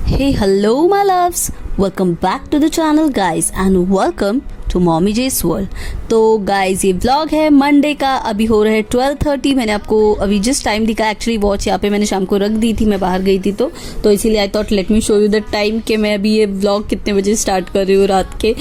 Hey, hello my loves. Welcome back to the channel guys and welcome to Mommy J's World. तो guys ये vlog है Monday का, अभी हो रहा है 12:30। मैंने आपको अभी जस्ट टाइम दिखा, एक्चुअली वॉच यहाँ पे मैंने शाम को रख दी थी, मैं बाहर गई थी तो इसीलिए I thought let me show you the time कि मैं अभी ये व्लॉग कितने बजे स्टार्ट कर रही हूँ रात के।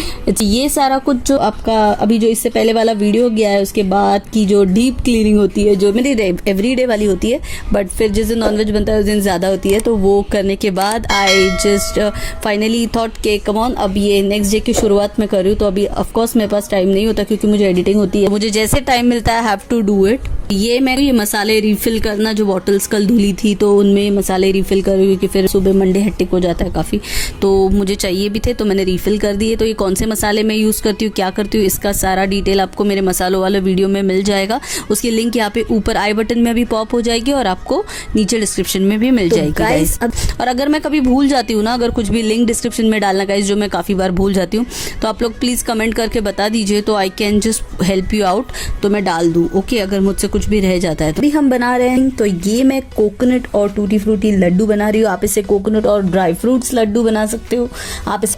ये सारा कुछ जो आपका अभी जो इससे पहले वाला वीडियो गया है उसके बाद की जो डीप क्लीनिंग होती है, जो मेरी एवरीडे वाली होती है, बट फिर जिस दिन नॉनवेज बनता है उस दिन ज़्यादा होती है, तो वो करने के बाद आई जस्ट फाइनली थॉट के कम ऑन अब ये नेक्स्ट डे की शुरुआत में कर रही हूँ। तो अभी ऑफकोर्स मेरे पास टाइम नहीं होता क्योंकि मुझे एडिटिंग होती है, मुझे जैसे टाइम मिलता है हैव टू डू इट। ये मसाले रिफिल करना, जो बॉटल्स कल धुली थी तो उनमें मसाले रिफिल कर रही हूँ क्योंकि फिर सुबह मंडे हेक्टिक हो जाता है काफ़ी, तो मुझे चाहिए भी थे तो मैंने रिफिल कर दिए। तो ये कौन से मसाले मैं यूज़ करती हूँ, क्या करती हूँ, इसका सारा डिटेल आपको मेरे मसालों वाले वीडियो में मिल जाएगा। उसकी लिंक यहाँ पे ऊपर आई बटन में भी पॉप हो जाएगी और आपको नीचे डिस्क्रिप्शन में भी मिल जाएगी गाइस। और अगर मैं कभी भूल जाती हूँ ना, अगर कुछ भी लिंक डिस्क्रिप्शन में डालना गाइस, जो मैं काफ़ी बार भूल जाती हूँ, तो आप लोग प्लीज़ कमेंट करके बता दीजिए तो I can just help you out, तो मैं डाल दूँ। ओके, अगर मुझसे कुछ भी रह जाता है तो। अभी हम बना रहे हैं, तो ये मैं कोकोनट और टूटी फ्रूटी लड्डू बना रही हूँ। आप इसे कोकोनट और ड्राई फ्रूट्स लड्डू बना सकते हो,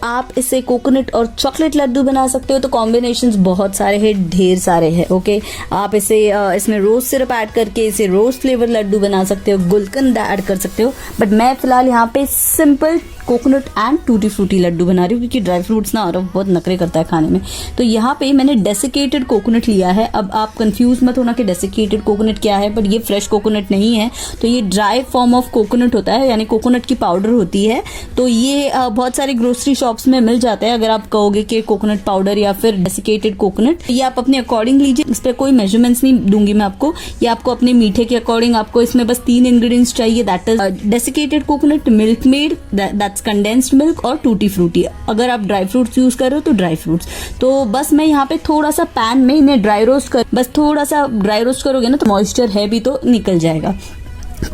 आप इसे कोकोनट और चॉकलेट लड्डू बना सकते हो। तो कॉम्बिनेशंस बहुत सारे हैं, ढेर सारे हैं। ओके, आप इसे इसमें रोज सिरप ऐड करके इसे रोज फ्लेवर लड्डू बना सकते हो, गुलकंद ऐड कर सकते हो, बट मैं फिलहाल यहाँ पे simple coconut and tutti frutti laddoo बना रही हूँ क्योंकि ड्राई फ्रूट्स ना और बहुत नखरे करता है खाने में। तो यहाँ पे मैंने डेसिकेटेड कोकोनट लिया है। अब आप कंफ्यूज मत होना कि डेसिकेटेड कोकोनट क्या है, बट ये फ्रेश कोकोनट नहीं है, तो ये ड्राई फॉर्म ऑफ कोकोनट होता है, यानी कोकोनट की पाउडर होती है। तो ये बहुत सारे ग्रोसरी शॉप्स में मिल जाता है। अगर आप कहोगे कि कोकोनट पाउडर या फिर डेसिकेटेड कोकोनट, ये आप अपने अकॉर्डिंग लीजिए। इस पर कोई मेजरमेंट्स नहीं दूंगी मैं आपको, ये आपको अपने मीठे के अकॉर्डिंग आपको इसमें बस 3 इंग्रेडिएंट्स चाहिए, that is desiccated coconut, milk made, condensed milk और टूटी फ्रूटी। अगर आप ड्राई फ्रूट्स यूज कर रहे हो तो ड्राई फ्रूट्स। तो बस मैं यहाँ पे थोड़ा सा पैन में इन्हें बस थोड़ा सा ड्राई रोस्ट करोगे ना तो मॉइस्चर है भी तो निकल जाएगा।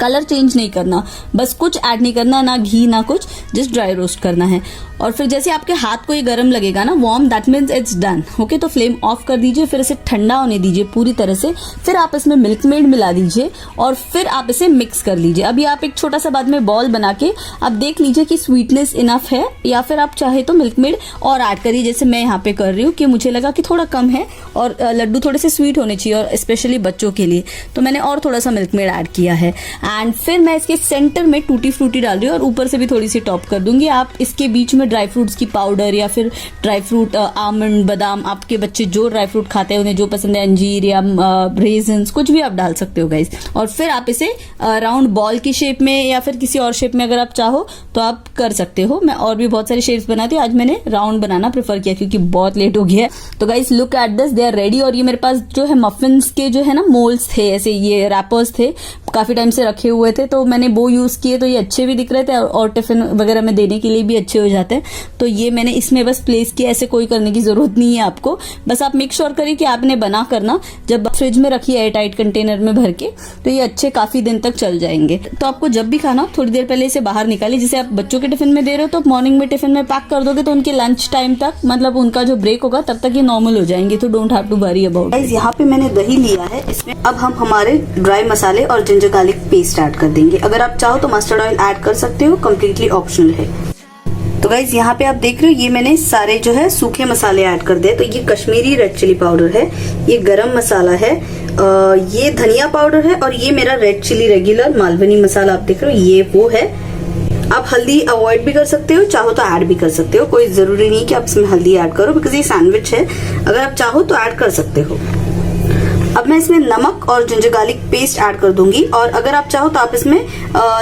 कलर चेंज नहीं करना, बस कुछ ऐड नहीं करना, ना घी ना कुछ, जस्ट ड्राई रोस्ट करना है। और फिर जैसे आपके हाथ को ये गर्म लगेगा ना, warm, that means it's done. Okay, तो फ्लेम ऑफ कर दीजिए, फिर इसे ठंडा होने दीजिए पूरी तरह से। फिर आप इसमें मिल्क मेड मिला दीजिए और फिर आप इसे मिक्स कर लीजिए। अभी आप एक छोटा सा बाद में बॉल बना के आप देख लीजिए कि स्वीटनेस इनफ है, या फिर आप चाहे तो मिल्क मेड और ऐड करिए, जैसे मैं यहाँ पे कर रही हूँ कि मुझे लगा कि थोड़ा कम है और लड्डू थोड़े से स्वीट होने चाहिए और स्पेशली बच्चों के लिए, तो मैंने और थोड़ा सा मिल्क मेड ऐड किया है। एंड फिर मैं इसके सेंटर में टूटी फ्रूटी डाल रही हूँ और ऊपर से भी थोड़ी सी टॉप कर दूंगी। आप इसके बीच में ड्राई फ्रूट्स की पाउडर या फिर ड्राई फ्रूट, आमंड, बादाम, आपके बच्चे जो ड्राई फ्रूट खाते हैं उन्हें जो पसंद है, अंजीर या रेजन्स, कुछ भी आप डाल सकते हो गाइस। और फिर आप इसे राउंड बॉल की शेप में या फिर किसी और शेप में अगर आप चाहो तो आप कर सकते हो। मैं और भी बहुत सारी शेप्स बनाती हूँ, आज मैंने राउंड बनाना प्रेफर किया क्योंकि बहुत लेट हो गया है। तो guys look at this, they are ready. और ये मेरे पास जो है मफिन्स के जो है ना मोल्ड्स थे, ऐसे ये रैपर्स थे, काफी टाइम से रखे हुए थे, तो मैंने वो यूज किए, तो ये अच्छे भी दिख रहे थे और टिफिन वगैरह में देने के लिए भी अच्छे हो जाते हैं। तो ये मैंने इसमें बस प्लेस किया, ऐसे कोई करने की जरूरत नहीं है आपको, बस आप मेक श्योर करिए कि आपने बना करना जब फ्रिज में रखिए एयर टाइट कंटेनर में भर के, तो ये अच्छे काफी दिन तक चल जाएंगे। तो आपको जब भी खाना थोड़ी देर पहले इसे बाहर निकालिए। जैसे आप बच्चों के टिफिन में दे रहे हो तो मॉर्निंग में टिफिन में पैक कर दोगे तो उनके लंच टाइम तक, मतलब उनका जो ब्रेक होगा तब तक ये नॉर्मल हो जाएंगे, तो don't have to worry about. यहाँ पे मैंने दही लिया है, इसमें अब हम हमारे ड्राई मसाले और जिंजर गार्लिक पेस्ट ऐड कर देंगे। अगर आप चाहो तो मस्टर्ड ऑयल ऐड कर सकते हो, कम्प्लीटली ऑप्शनल है। तो गाइज यहाँ पे आप देख रहे हो ये मैंने सारे जो है सूखे मसाले ऐड कर दिए। तो ये कश्मीरी रेड चिली पाउडर है, ये गरम मसाला है, ये धनिया पाउडर है, और ये मेरा रेड चिली रेगुलर मालवनी मसाला आप देख रहे हो, ये वो है। आप हल्दी अवॉइड भी कर सकते हो, चाहो तो ऐड भी कर सकते हो, कोई जरूरी नहीं कि आप इसमें हल्दी ऐड करो, बिकॉज ये सैंडविच है, अगर आप चाहो तो ऐड कर सकते हो। अब मैं इसमें नमक और जिंजर गार्लिक पेस्ट ऐड कर दूंगी, और अगर आप चाहो तो आप इसमें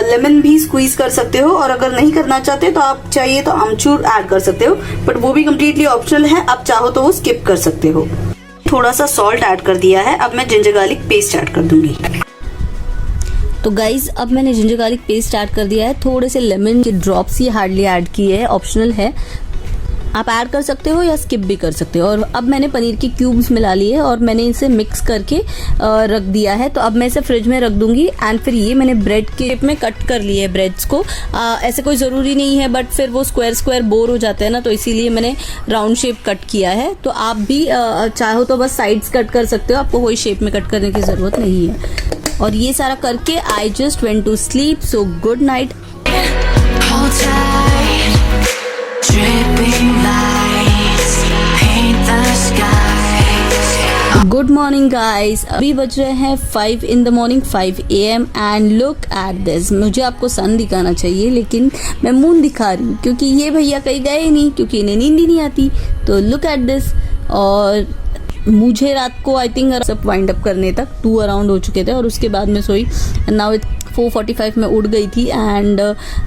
लेमन भी स्क्वीज कर सकते हो, और अगर नहीं करना चाहते तो आप चाहिए तो अमचूर ऐड कर सकते हो, बट वो भी कम्प्लीटली ऑप्शनल है, आप चाहो तो वो स्किप कर सकते हो। थोड़ा सा सॉल्ट ऐड कर दिया है, अब मैं जिंजर गार्लिक पेस्ट ऐड कर दूंगी। तो गाइज अब मैंने जिंजर गार्लिक पेस्ट ऐड कर दिया है, थोड़े से लेमन के ड्रॉप्स ही हार्डली ऐड किए हैं, ऑप्शनल है, आप ऐड कर सकते हो या स्किप भी कर सकते हो। और अब मैंने पनीर की क्यूब्स मिला लिए और मैंने इसे मिक्स करके रख दिया है। तो अब मैं इसे फ्रिज में रख दूंगी। एंड फिर ये मैंने ब्रेड के शेप में कट कर लिए है ब्रेड्स को। ऐसे कोई ज़रूरी नहीं है, बट फिर वो स्क्वायर बोर हो जाते हैं ना, तो इसीलिए मैंने राउंड शेप कट किया है। तो आप भी चाहो तो बस साइड्स कट कर सकते हो, आपको कोई शेप में कट करने की ज़रूरत नहीं है। और ये सारा करके I just went to sleep, so good night. Morning guys, अभी बज रहे हैं 5 in the morning, 5 AM and look at this. मुझे आपको सन दिखाना चाहिए लेकिन मैं मून दिखा रही हूँ क्योंकि ये भैया कहीं गए नहीं, क्योंकि इन्हें नींद ही नहीं आती। तो लुक एट दिस। और मुझे रात को आई थिंक सब वाइंड अप करने तक 2 अराउंड हो चुके थे और उसके बाद मैं सोई। नाउ 4:45 में उठ गई थी एंड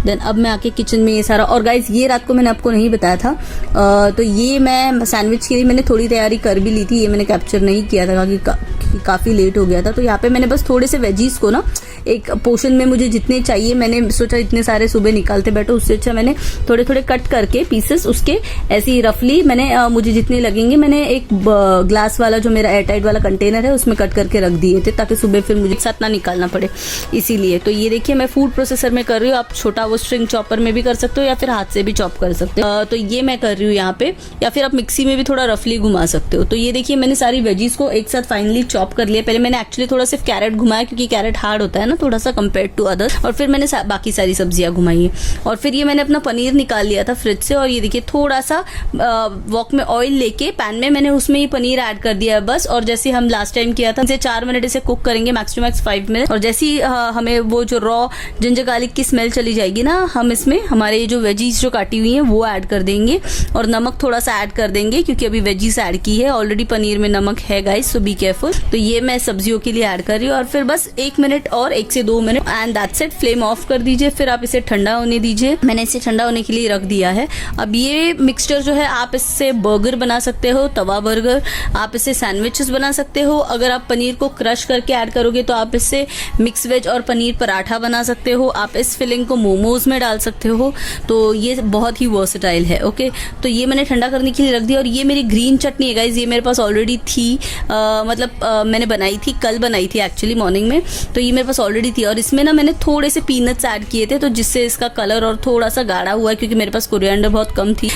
देन अब मैं आके किचन में ये सारा। और गाइज ये रात को मैंने आपको नहीं बताया था, तो ये मैं सैंडविच के लिए मैंने थोड़ी तैयारी कर भी ली थी। ये मैंने कैप्चर नहीं किया था क्योंकि काफ़ी लेट हो गया था। तो यहाँ पे मैंने बस थोड़े से वेजीज को ना एक पोर्शन में मुझे जितने चाहिए, मैंने सोचा इतने सारे सुबह निकालते बैठो, उससे अच्छा मैंने थोड़े थोड़े कट करके पीसेस उसके ऐसे ही रफली मैंने मुझे जितने लगेंगे मैंने एक ग्लास वाला जो मेरा एयरटाइट वाला कंटेनर है उसमें कट करके रख दिए थे ताकि सुबह फिर मुझे साथ ना निकालना पड़े, इसीलिए। तो ये देखिए मैं फूड प्रोसेसर में कर रही हूँ, आप छोटा वो स्ट्रिंग चॉपर में भी कर सकते हो या फिर हाथ से भी चॉप कर सकते हो। तो ये मैं कर रही हूँ यहाँ पे, या फिर आप मिक्सी में भी थोड़ा रफली घुमा सकते हो। तो ये देखिए मैंने सारी वेजीज को एक साथ फाइनली चॉप कर लिया। पहले मैंने एक्चुअली थोड़ा सिर्फ कैरेट घुमाया क्योंकि कैरेट हार्ड होता है ना थोड़ा सा कंपेयर टू अदर्स, और फिर मैंने बाकी सारी सब्जियां घुमाई है। और फिर ये मैंने अपना पनीर निकाल लिया था फ्रिज से, और ये देखिए थोड़ा सा वॉक में ऑयल लेके पैन में मैंने उसमें ही पनीर ऐड कर दिया है बस। और जैसे हम लास्ट टाइम किया था इसे 4 मिनट इसे कुक करेंगे, मैक्स टू मैक्स 5 मिनट। और जैसे ही हमें वो जो रॉ जिंजर गार्लिक की स्मेल चली जाएगी ना, हम इसमें हमारे जो वेजीज जो काटी हुई हैं वो ऐड कर देंगे और नमक थोड़ा सा ऐड कर देंगे क्योंकि अभी वेजीज ऐड की है, ऑलरेडी पनीर में नमक है गाइस, सो बी केयरफुल। तो ये मैं सब्जियों के लिए ऐड कर रही हूँ और फिर बस 1 मिनट और 1 से 2 minute and that's it. Flame of कर दीजिए, फिर आप इसे ठंडा होने दीजिए। मैंने इसे ठंडा होने के लिए रख दिया है। अब ये मिक्सचर जो है आप इससे बर्गर बना सकते हो, तवा बर्गर, आप इससे सैंडविचेस बना सकते हो। अगर आप पनीर को क्रश करके ऐड करोगे तो आप इससे मिक्स वेज और पनीर पराठा बना सकते हो। आप इस फिलिंग को मोमोज में डाल सकते हो। तो ये बहुत ही वर्सेटाइल है। ओके, तो ये मैंने ठंडा करने के लिए रख दिया। और ये मेरी ग्रीन चटनी है गाइज, ये मेरे पास ऑलरेडी थी, मैंने बनाई थी, कल बनाई थी एक्चुअली मॉर्निंग में। तो ये मेरे पास ऑलरेडी थी और इसमें ना मैंने थोड़े से पीनट्स ऐड किए थे, तो जिससे इसका कलर और थोड़ा सा गाढ़ा हुआ है क्योंकि मेरे पास कोरिएंडर बहुत कम थी,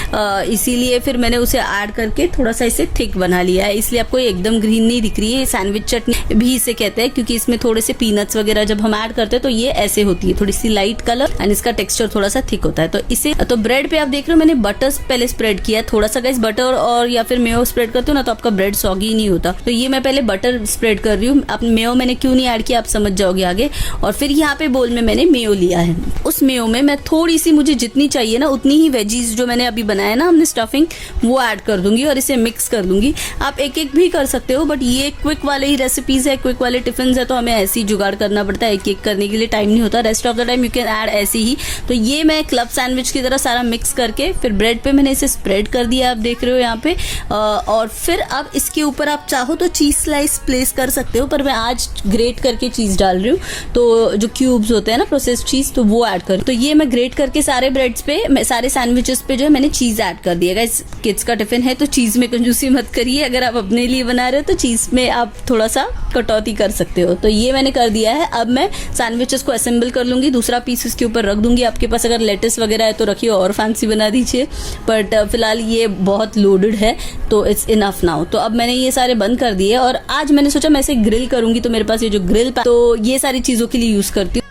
इसीलिए फिर मैंने उसे ऐड करके थोड़ा सा इसे थिक बना लिया है। इसलिए आपको एकदम ग्रीन नहीं दिख रही है। सैंडविच चटनी भी इसे कहते हैं क्योंकि इसमें थोड़े से पीनट्स वगैरह जब हम ऐड करते हैं तो ये ऐसे होती है, थोड़ी सी लाइट कलर एंड इसका टेक्सचर थोड़ा सा थिक होता है। तो इसे तो ब्रेड पे आप देख रहे हो मैंने बटर पहले स्प्रेड किया थोड़ा सा गाइस, बटर और या फिर मेयो स्प्रेड करते हो ना तो आपका ब्रेड सॉगी नहीं होता। तो ये मैं पहले बटर स्प्रेड कर रही हूँ। आप मेयो मैंने क्यों नहीं ऐड किया आप समझ जाओगे आगे। और फिर यहाँ पे बोल में मैंने मेयो लिया है, उस मेयो में मैं थोड़ी सी मुझे जितनी चाहिए ना उतनी ही वेजीज जो मैंने अभी बनाया ना हमने स्टफिंग वो ऐड कर दूंगी और इसे मिक्स कर दूंगी। आप एक एक भी कर सकते हो बट ये क्विक वाले ही रेसिपीज है, क्विक वाले टिफिन है, तो हमें ऐसे ही जुगाड़ करना पड़ता है, एक एक करने के लिए टाइम नहीं होता। Rest of the time you can add ऐसे ही। तो ये मैं क्लब सैंडविच की तरह सारा मिक्स करके फिर ब्रेड पे मैंने इसे स्प्रेड कर दिया, आप देख रहे हो यहाँ पे। और फिर अब इसके ऊपर आप चाहो तो चीज स्लाइस प्लेस कर सकते हो, पर मैं आज ग्रेट करके चीज डाल रही हूँ, तो जो क्यूब्स होते हैं ना प्रोसेस्ड चीज, तो वो ऐड कर। तो ये मैं ग्रेट करके सारे ब्रेड्स पे, सारे सैंडविचेस पे जो है मैंने चीज ऐड कर दिया। गाइस किड्स का टिफिन है तो चीज में कंजूसी मत करिए, अगर आप अपने लिए बना रहे हो तो चीज में आप थोड़ा सा कटौती कर सकते हो। तो ये मैंने कर दिया है। अब मैं सैंडविचेस को असेंबल कर लूंगी, दूसरा पीस इसके ऊपर रख दूंगी। आपके पास अगर लेटेस वगैरह है तो रखिए और फैंसी बना दीजिए, बट फिलहाल ये बहुत लोडेड है तो इट्स इनफ नाउ। तो अब मैंने ये सारे बंद कर दिए और आज मैंने सोचा मैं इसे ग्रिल करूंगी। तो मेरे पास ये जो ग्रिल तो ये सारी चीजों के लिए यूज करती हूँ।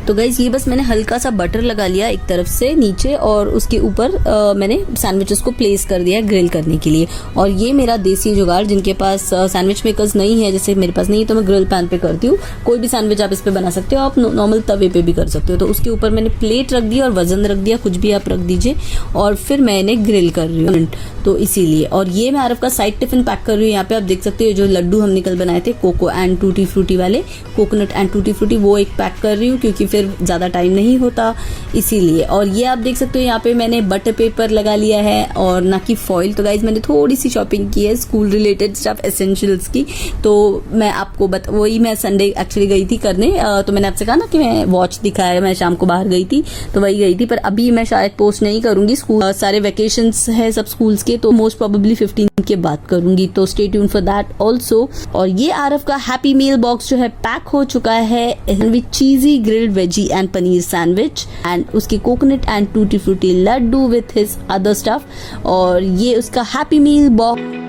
तो गाइज ये बस मैंने हल्का सा बटर लगा लिया एक तरफ से नीचे और उसके ऊपर मैंने सैंडविचेस को प्लेस कर दिया ग्रिल करने के लिए। और ये मेरा देसी जुगाड़, जिनके पास सैंडविच मेकर्स नहीं है, जैसे मेरे पास नहीं है तो मैं ग्रिल पैन पे करती हूँ। कोई भी सैंडविच आप इस पे बना सकते हो, आप नॉर्मल तवे पे भी कर सकते हो। तो उसके ऊपर मैंने प्लेट रख दी और वजन रख दिया, कुछ भी आप रख दीजिए, और फिर मैंने ग्रिल कर रही हूँ तो इसीलिए। और ये मैं आरव का साइड टिफिन पैक कर रही हूँ। यहाँ पे आप देख सकते हो जो लड्डू हमने कल बनाए थे कोको एंड टूटी फ्रूटी वाले, कोकोनट एंड टूटी फ्रूटी, वो एक पैक कर रही हूँ क्योंकि फिर ज्यादा टाइम नहीं होता इसीलिए। और ये आप देख सकते हो यहाँ पे मैंने बटर पेपर लगा लिया है और ना कि फॉइल। तो गाइज मैंने थोड़ी सी शॉपिंग की है स्कूल रिलेटेड स्टफ एसेंशियल्स की, तो मैं आपको वही मैं संडे एक्चुअली गई थी करने। तो मैंने आपसे कहा ना कि मैं वॉच दिखाया, मैं शाम को बाहर गई थी तो वही गई थी, पर अभी मैं शायद पोस्ट नहीं करूंगी। स्कूल सारे वेकेशंस है सब स्कूल्स के, तो मोस्ट प्रोबेबली 15 के बाद करूंगी, तो stay tune for that also. और ये आरव का हैप्पी मील बॉक्स जो है पैक हो चुका है with cheesy grilled veggie and paneer sandwich and उसकी coconut and tutti frutti laddoo with his other stuff. और ये उसका happy meal box.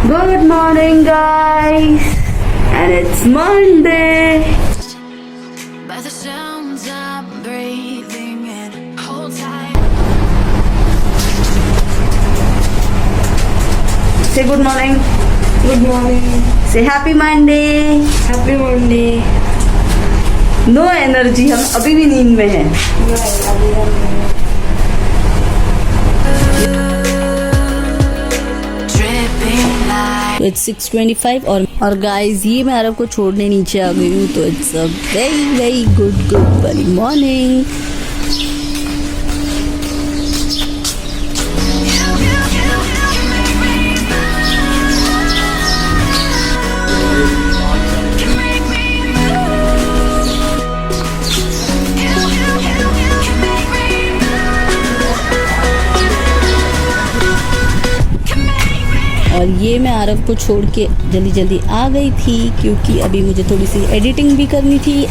Good morning guys and it's Monday. By the sounds I'm breathing in, hold tight. Good morning. Good morning. से happy Monday. Happy Monday. No energy, हम अभी भी नींद में हैं। तो इट्स 6:25 और गाइस ये मैं अरब को छोड़ने नीचे आ गई हूँ। तो it's a very very good वाली मॉर्निंग। और ये मैं आरव को छोड़ के जल्दी जल्दी आ गई थी क्योंकि अभी मुझे थोड़ी सी एडिटिंग भी करनी थी।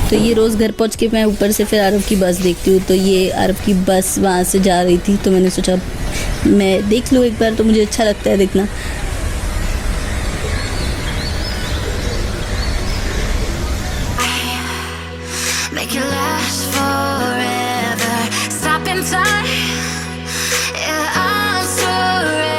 तो ये रोज़ घर पहुंच के मैं ऊपर से फिर आरव की बस देखती हूँ। तो ये आरव की बस वहाँ से जा रही थी तो मैंने सोचा मैं देख लूँ एक बार, तो मुझे अच्छा लगता है देखना। Make it last forever. Stop in time. Yeah, I'm surrendering.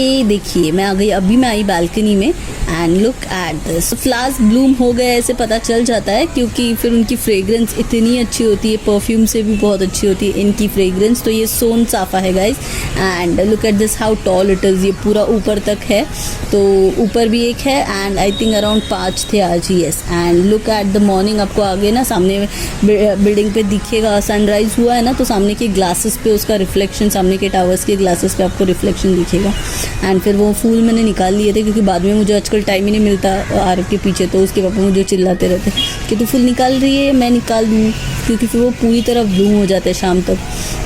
ये देखिए मैं आ गई, अभी मैं आई बालकनी में and look at this. Flowers Bloom हो गए ऐसे पता चल जाता है क्योंकि फिर उनकी फ्रेग्रेंस इतनी अच्छी होती है, परफ्यूम से भी बहुत अच्छी होती है इनकी फ्रेग्रेंस। तो ये सोन चाफा है guys and look at this how tall it is. ये पूरा ऊपर तक है, तो ऊपर भी एक है एंड आई थिंक अराउंड 5 थे आज। Yes and look at the morning. आपको आगे ना सामने बिल्डिंग पे दिखेगा, सनराइज हुआ है ना तो सामने के ग्लासेस पे उसका रिफ्लेक्शन, सामने के टावर्स के ग्लासेस पे आपको रिफ्लेक्शन दिखेगा। एंड फिर वो फूल मैंने निकाल लिए थे क्योंकि बाद में मुझे आजकल टाइम ही नहीं मिलता आरव के पीछे। तो उसके पापा मुझे चिल्लाते रहते कि तू फूल निकाल रही है, मैं निकाल दूँ, क्योंकि फिर वो पूरी तरह ब्लूम हो जाता है शाम तक,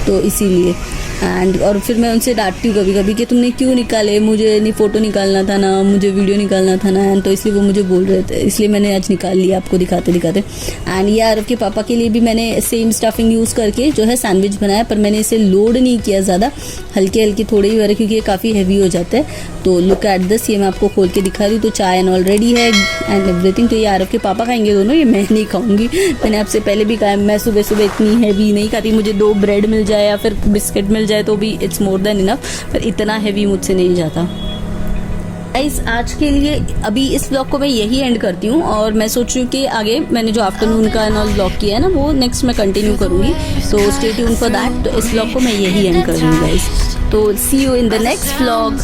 तो इसीलिए। एंड और फिर मैं उनसे डांटती हूँ कभी कभी कि तुमने क्यों निकाले, मुझे नहीं फ़ोटो निकालना था ना, मुझे वीडियो निकालना था ना। एंड तो इसलिए वो मुझे बोल रहे थे, इसलिए मैंने आज निकाल लिया आपको दिखाते दिखाते। एंड ये आरव के पापा के लिए भी मैंने सेम स्टफिंग यूज़ करके जो है सैंडविच बनाया, पर मैंने इसे लोड नहीं किया ज़्यादा, हल्के हल्के थोड़े ही वाले क्योंकि ये काफ़ी हैवी हो जाता है। तो लुक एट दिस, ये मैं आपको खोल के दिखा रही हूँ। तो चाय एंड ऑलरेडी है एंड एवरीथिंग। तो ये आरव के पापा खाएंगे दोनों, ये मैं नहीं खाऊंगी। मैंने आपसे पहले भी कहा मैं सुबह सुबह इतनी हैवी नहीं खाती, मुझे 2 ब्रेड मिल जाए या फिर बिस्किट मिल जाए तो भी इट्स मोर देन इनफ, पर इतना हैवी मुझसे नहीं जाता। गाइस आज के लिए अभी इस ब्लॉग को मैं यही एंड करती हूँ और मैं सोच रही हूँ कि आगे मैंने जो आफ्टरनून का नॉल ब्लॉग किया है ना वो नेक्स्ट मैं कंटिन्यू करूँगी। तो स्टे ट्यून फॉर दैट। तो इस ब्लॉग को मैं यही एंड कर रही हूँ गाइस। तो see you in the next blog.